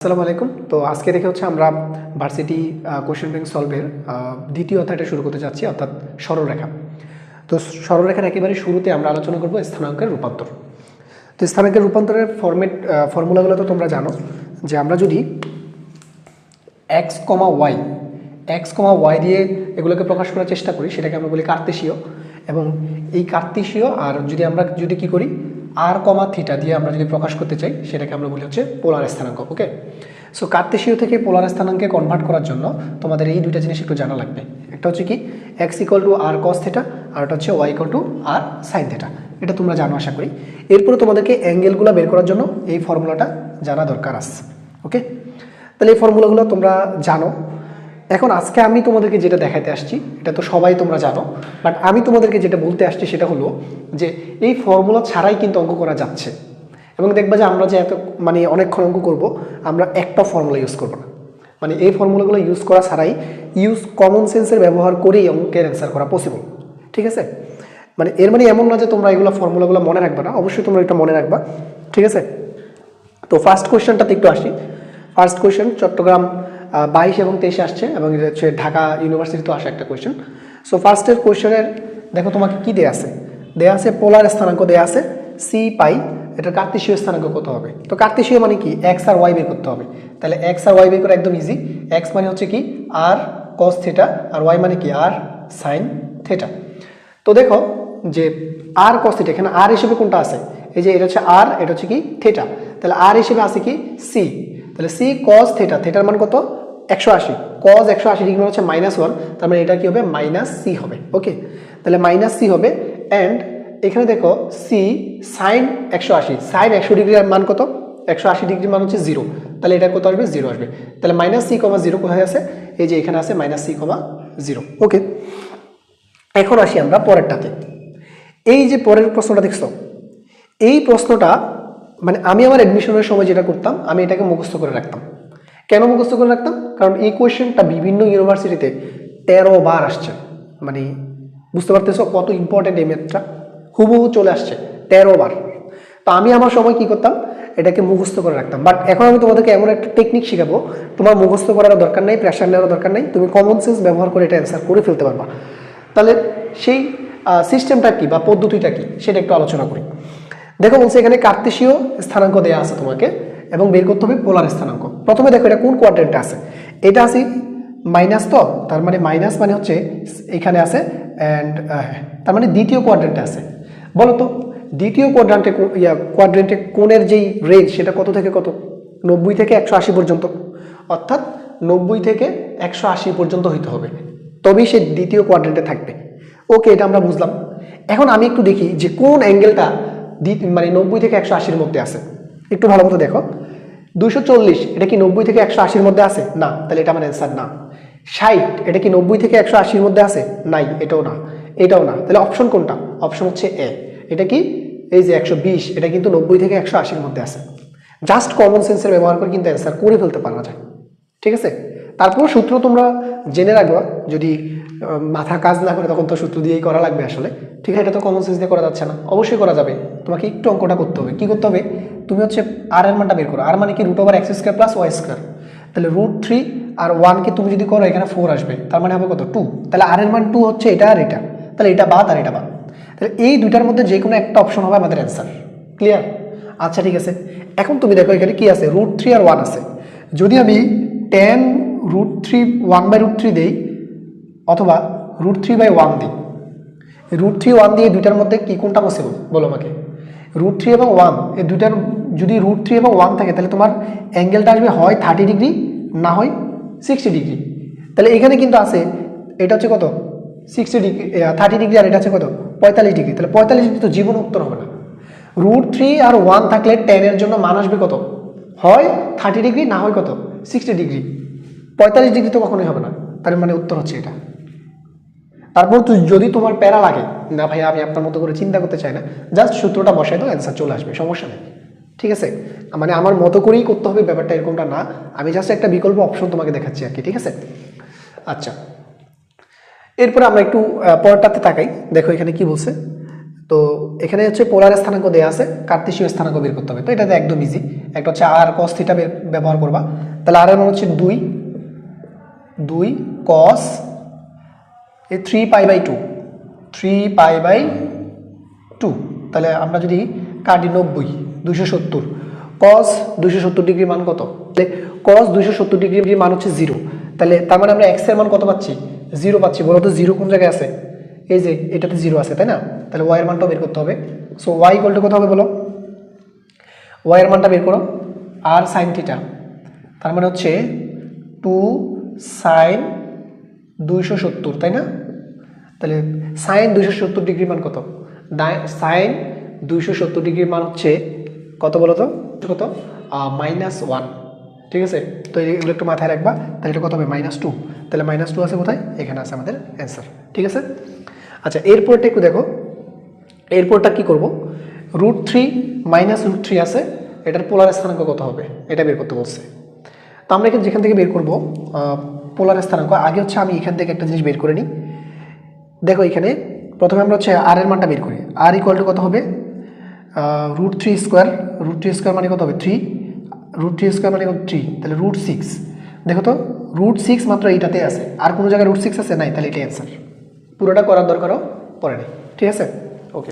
আসসালামু আলাইকুম। তো আজকে দেখে হচ্ছে আমরা ভার্সিটি কোশ্চেন ব্যাংক সলভের দ্বিতীয় অধ্যায়টা শুরু করতে যাচ্ছি, অর্থাৎ সরলরেখা। তো সরলরেখার একেবারে শুরুতে আমরা আলোচনা করব স্থানাঙ্কের রূপান্তর। তো স্থানাঙ্কের রূপান্তরের ফর্মুলাগুলো তো তোমরা জানো যে আমরা যদি এক্স কমা ওয়াই দিয়ে এগুলোকে প্রকাশ করার চেষ্টা করি, সেটাকে আমরা বলি কার্তেশীয়। এবং এই কার্তেশীয় আর যদি কি করি আর কমা থিটা দিয়ে আমরা যদি প্রকাশ করতে চাই, সেটাকে আমরা বলি হচ্ছে পোলার স্থানাঙ্ক। ওকে, সো কার্তেশীয় থেকে পোলার স্থানাঙ্কে কনভার্ট করার জন্য তোমাদের এই দুইটা জিনিস একটু জানা লাগবে। একটা হচ্ছে কি X equal to R cos theta, আর একটা হচ্ছে Y equal to R sine theta. এটা তোমরা জানো আশা করি। এরপরে তোমাদেরকে অ্যাঙ্গেলগুলো বের করার জন্য এই ফর্মুলাটা জানা দরকার আছে। ওকে, তাহলে এই ফর্মুলাগুলো তোমরা জানো। এখন আজকে আমি তোমাদেরকে যেটা দেখাতে আসছি, এটা তো সবাই তোমরা জানো, বাট আমি তোমাদেরকে যেটা বলতে আসছি সেটা হলো যে এই ফর্মুলা ছাড়াই কিন্তু অঙ্ক করা যাচ্ছে। এবং দেখবা যে আমরা যে অনেকক্ষণ অঙ্ক করব, আমরা একটা ফর্মুলা ইউজ করবো না। এই ফর্মুলাগুলো ইউজ করা ছাড়াই কমন সেন্সের ব্যবহার করেই অঙ্কের অ্যান্সার করা পসিবল। ঠিক আছে, এর এমন না যে তোমরা এগুলো ফর্মুলাগুলো মনে রাখবা না, অবশ্যই তোমরা এটা মনে রাখবা। ঠিক আছে, তো ফার্স্ট কোয়েশ্চেনটাতে একটু আসি। ফার্স্ট কোয়েশ্চেন চট্টগ্রাম 22 এবং 23 আসছে, এবং এটা হচ্ছে ঢাকা ইউনিভার্সিটিতেও আসা একটা কোয়েশ্চেন। সো ফার্স্টের কোয়েশ্চেনের দেখো তোমাকে কি দেয়া আছে পোলার স্থানাঙ্ক দেয়া আছে সি পাই। এটা কার্তেশীয় স্থানাঙ্ক কত হবে? তো কার্তেশীয় মানে কি এক্স আর ওয়াই বের করতে হবে। তাহলে এক্স আর ওয়াই বের করা একদম ইজি। এক্স মানে হচ্ছে কি আর কস থিটা, আর ওয়াই মানে কি আর সাইন থিটা। তো দেখো যে আর কস থিটা, এখানে আর হিসেবে কোনটা আছে? এই যে এটা হচ্ছে আর, এটা হচ্ছে কি থিটা। তাহলে আর হিসেবে আছে কি সি। তাহলে সি কস থিটা, থিটার মান কত? 180। কস 180 ডিগ্রি হচ্ছে -1, তার মানে এটা কি হবে মাইনাস সি হবে। ওকে, তাহলে মাইনাস সি হবে। অ্যান্ড এখানে দেখো সি সাইন 180, সাইন 100 ডিগ্রির মান কত? 180 ডিগ্রির মান হচ্ছে 0। তাহলে এটা কত আসবে? 0 আসবে। তাহলে -c,0 কোথায় আছে? এই যে এখানে আছে -c,0। ওকে, এখন আসি আমরা পরেরটাতে। এই যে পরের প্রশ্নটা দেখছো, এই প্রশ্নটা আমি আমার অ্যাডমিশনের সময় যেটা করতাম, আমি এটাকে মুখস্থ করে রাখতাম। কেন মুখস্থ করে রাখতাম? কারণ এই কোয়েশ্চেনটা বিভিন্ন ইউনিভার্সিটিতে 13 বার আসছে। বুঝতে পারতেছো কত ইম্পর্টেন্ট এই ম্যাথটা? হুবহু চলে আসছে 13 বার। তো আমি আমার সময় কি করতাম, এটাকে মুখস্থ করে রাখতাম। বাট এখন আমি তোমাদেরকে এমন একটা টেকনিক শেখাবো, তোমার মুখস্থ করার দরকার নেই, প্রেশার নেওয়ার দরকার নেই, তুমি কমন সেন্স ব্যবহার করে এটা অ্যান্সার করে ফেলতে পারবা। তাহলে সেই সিস্টেমটা কি বা পদ্ধতিটা কি সেটা একটু আলোচনা করি। দেখো বলছে এখানে কার্তেশীয় স্থানাঙ্ক দেওয়া আছে তোমাকে, এবং বের করতে হবে পোলার স্থানাঙ্ক। প্রথমে দেখো এটা কোন কোয়াড্রেন্টে আছে? এটা আছে মাইনাস, তো তার মাইনাস মানে হচ্ছে এখানে আছে। অ্যান্ড তার দ্বিতীয় কোয়াড্রেন্টে আছে। বলো তো দ্বিতীয় কোয়াড্রেন্টে কোণের যেই রেঞ্জ, সেটা কত থেকে কত? 90 থেকে 180 পর্যন্ত। অর্থাৎ 90 থেকে 180 পর্যন্ত হইতে হবে, তবেই সে দ্বিতীয় কোয়াড্রেন্টে থাকবে। ওকে, এটা আমরা বুঝলাম। এখন আমি একটু দেখি যে কোন অ্যাঙ্গেলটা 90 থেকে 180-র মধ্যে আছে। একটু ভালো মতো দেখো। 240 এটা কি 90 থেকে 180-র মধ্যে আছে? না, তাহলে এটা আমার অ্যান্সার না। 60 এটা কি 90 থেকে 180-র মধ্যে আছে? নাই, এটাও না, এটাও না। তাহলে অপশন কোনটা? অপশন হচ্ছে এ। এটা কি এই যে 120, এটা কিন্তু 90 থেকে 180-র মধ্যে আছে। জাস্ট কমন সেন্সের ব্যবহার করে কিন্তু অ্যান্সার করে ফেলতে পারা যায়। ঠিক আছে, তারপর সূত্র তোমরা জেনে রাখবা। যদি মাথা কাজ না করে তখন তো সূত্র দিয়েই করা লাগবে আসলে। ঠিক আছে, এটা তো কমন সেন্স দিয়ে করা যাচ্ছে না। অবশ্যই করা যাবে, তোমাকে একটু অঙ্কটা করতে হবে। কি করতে হবে? তুমি হচ্ছে আর এর মানটা বের করো। আর মানে কি √x² + y²। তাহলে √3 আর 1 কে তুমি যদি করো, এখানে 4 আসবে, তার মানে হবে কত? 2। তাহলে আর এর মান 2 হচ্ছে এটা আর এটা, তাহলে এটা বাদ আর এটা বাদ। তাহলে এই দুইটার মধ্যে যে কোনো একটা অপশন হবে আমাদের অ্যান্সার। ক্লিয়ার? আচ্ছা ঠিক আছে, এখন তুমি দেখো এখানে কি আছে? √3 আর 1 আছে। যদি আমি tan √3 1/√3 দেই, অথবা √3/1 দিই, √3 1 দিয়ে দুইটার মধ্যে কি কোনটা পসিবল বলো আমাকে? √3 এবং 1 এই দুইটার যদি √3 এবং 1 থাকে, তাহলে তোমার অ্যাঙ্গেলটা আসবে হয় 30 ডিগ্রি, না হয় 60 ডিগ্রি। তাহলে এখানে কিন্তু আছে, এটা হচ্ছে কত? 60 ডিগ্রি, 30 ডিগ্রি, আর এটা হচ্ছে কত? 45 ডিগ্রি। তাহলে 45 ডিগ্রি তো জীবন উত্তর হবে না। √3 আর 1 থাকলে tan এর জন্য মান আসবে কত? হয় 30 ডিগ্রি, না হয় কত? 60 ডিগ্রি। 45 ডিগ্রি তো কখনোই হবে না। তার উত্তর হচ্ছে এটা। তারপর যদি তোমার প্যারা লাগে, না ভাই আমি আপনার মতো করে চিন্তা করতে চাই না, জাস্ট সূত্রটা বসাই দাও, অ্যান্সার চলে আসবে, সমস্যা নেই। ঠিক আছে, আমার মতো করেই করতে হবে ব্যাপারটা এরকমটা না, আমি জাস্ট একটা বিকল্প অপশন তোমাকে দেখাচ্ছি আর কি। ঠিক আছে, আচ্ছা এরপরে আমরা একটু পরেরটাতে তাকাই। দেখো এখানে কি বলছে। তো এখানে হচ্ছে পোলার স্থানাঙ্ক দেওয়া আছে, কার্তেশীয় স্থানাঙ্ক বের করতে হবে। তো এটাতে একদম ইজি, একটা হচ্ছে আর কস থিটা ব্যবহার করবা। তাহলে আর এর মান হচ্ছে 2 কস এই 3π/2 3π/2। তাহলে আমরা যদি কাটি 90 270 কস 270 ডিগ্রি মান কত? তাহলে কস 270 ডিগ্রির মান হচ্ছে 0। তাহলে তার মানে আমরা এক্স এর মান কত পাচ্ছি? 0 পাচ্ছি। বলো তো 0 কোন জায়গায় আছে? এই যে এটাতে 0 আছে, তাই না? তাহলে ওয়াই এর মানটাও বের করতে হবে। সো ওয়াই ইকুয়াল টু কত হবে বলো? ওয়াই এর মানটা বের করো, আর সাইন থিটা, তার মানে হচ্ছে 2 সাইন 270, তাই না? তাহলে সাইন 270 ডিগ্রির মান কত? সাইন 270 ডিগ্রির মান হচ্ছে কত বলো তো? কত? -1। ঠিক আছে, তো এগুলো একটু মাথায় রাখবা। তাহলে এটা কত হবে? -2। তাহলে -2 আছে কোথায়? এখানে আছে আমাদের অ্যান্সার। ঠিক আছে, আচ্ছা এরপরটা একটু দেখো। এরপরটা কি করব? √3 -√3 আছে, এটার পোলার স্থানাঙ্ক কত হবে এটা বের করতে বলছে। তো আমরা এখানে যেখান থেকে বের করব পোলার স্থানাঙ্ক, আগে হচ্ছে আমি এখান থেকে একটা জিনিস বের করে নিই। দেখো এখানে প্রথমে আমরা হচ্ছে আর এর মানটা বের করি। আর ইকুয়াল টু কত হবে? √3 স্কোয়ার। √3 স্কোয়ার মানে কত হবে? 3। √3 স্কোয়ার মানে কত? 3। তাহলে √6। দেখো তো √6 মাত্র এইটাতে আছে, আর কোনো জায়গায় √6 আছে নাই, তাহলে এটাই অ্যান্সার। পুরোটা করার দরকারও পড়ে নেই। ঠিক আছে, ওকে।